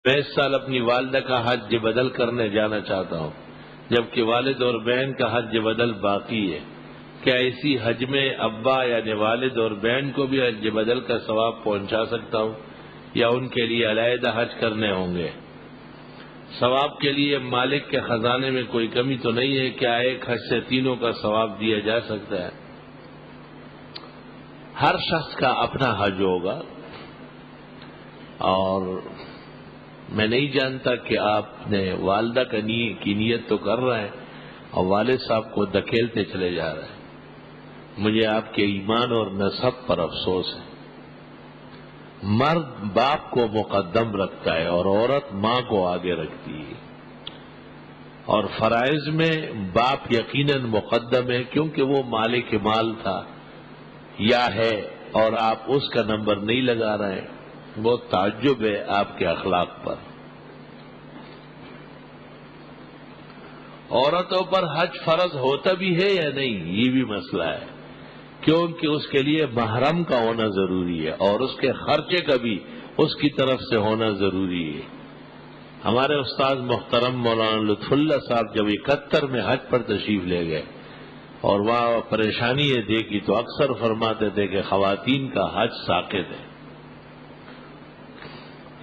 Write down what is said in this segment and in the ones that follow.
میں اس سال اپنی والدہ کا حج بدل کرنے جانا چاہتا ہوں، جبکہ والد اور بہن کا حج بدل باقی ہے۔ کیا اسی حج میں ابا یعنی والد اور بہن کو بھی حج بدل کا ثواب پہنچا سکتا ہوں یا ان کے لیے علیحدہ حج کرنے ہوں گے؟ ثواب کے لیے مالک کے خزانے میں کوئی کمی تو نہیں ہے؟ کیا ایک حج سے تینوں کا ثواب دیا جا سکتا ہے؟ ہر شخص کا اپنا حج ہوگا، اور میں نہیں جانتا کہ آپ نے والدہ کی نیت تو کر رہے ہیں اور والد صاحب کو دھکیلتے چلے جا رہے ہیں۔ مجھے آپ کے ایمان اور نسب پر افسوس ہے۔ مرد باپ کو مقدم رکھتا ہے اور عورت ماں کو آگے رکھتی ہے، اور فرائض میں باپ یقیناً مقدم ہے کیونکہ وہ مالک مال تھا یا ہے، اور آپ اس کا نمبر نہیں لگا رہے ہیں۔ بہت تعجب ہے آپ کے اخلاق پر۔ عورتوں پر حج فرض ہوتا بھی ہے یا نہیں، یہ بھی مسئلہ ہے، کیونکہ اس کے لیے محرم کا ہونا ضروری ہے اور اس کے خرچے کا بھی اس کی طرف سے ہونا ضروری ہے۔ ہمارے استاد محترم مولانا لطف اللہ صاحب جب 71 میں حج پر تشریف لے گئے اور وہاں پریشانی یہ دیکھی تو اکثر فرماتے تھے کہ خواتین کا حج ساقط ہے،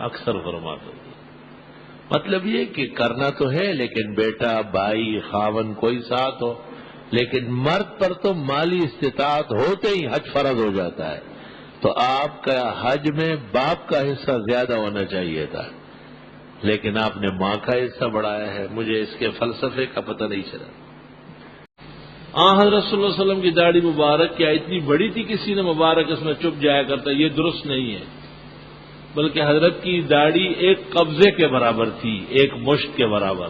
اکثر فرماتے تھے۔ مطلب یہ کہ کرنا تو ہے لیکن بیٹا بھائی خاون کوئی ساتھ ہو، لیکن مرد پر تو مالی استطاعت ہوتے ہی حج فرض ہو جاتا ہے، تو آپ کا حج میں باپ کا حصہ زیادہ ہونا چاہیے تھا، لیکن آپ نے ماں کا حصہ بڑھایا ہے۔ مجھے اس کے فلسفے کا پتہ نہیں چلا۔ حضرت صلی اللہ علیہ وسلم کی داڑھی مبارک کیا اتنی بڑی تھی کسی نے مبارک اس میں چپ جایا کرتا؟ یہ درست نہیں ہے، بلکہ حضرت کی داڑھی ایک قبضے کے برابر تھی، ایک مشت کے برابر،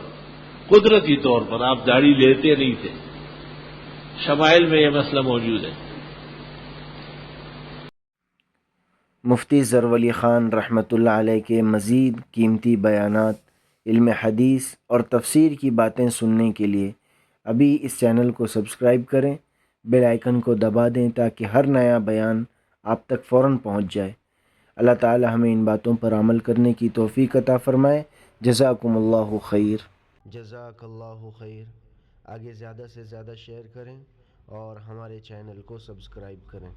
قدرتی طور پر آپ داڑھی لیتے نہیں تھے۔ شمائل میں یہ مسئلہ موجود ہے۔ مفتی ظفر علی خان رحمۃ اللہ علیہ کے مزید قیمتی بیانات، علم حدیث اور تفسیر کی باتیں سننے کے لیے ابھی اس چینل کو سبسکرائب کریں، بیل آئیکن کو دبا دیں تاکہ ہر نیا بیان آپ تک فوراً پہنچ جائے۔ اللہ تعالی ہمیں ان باتوں پر عمل کرنے کی توفیق عطا فرمائے۔ جزاکم اللہ خیر۔ جزاک اللہ خیر۔ آگے زیادہ سے زیادہ شیئر کریں اور ہمارے چینل کو سبسکرائب کریں۔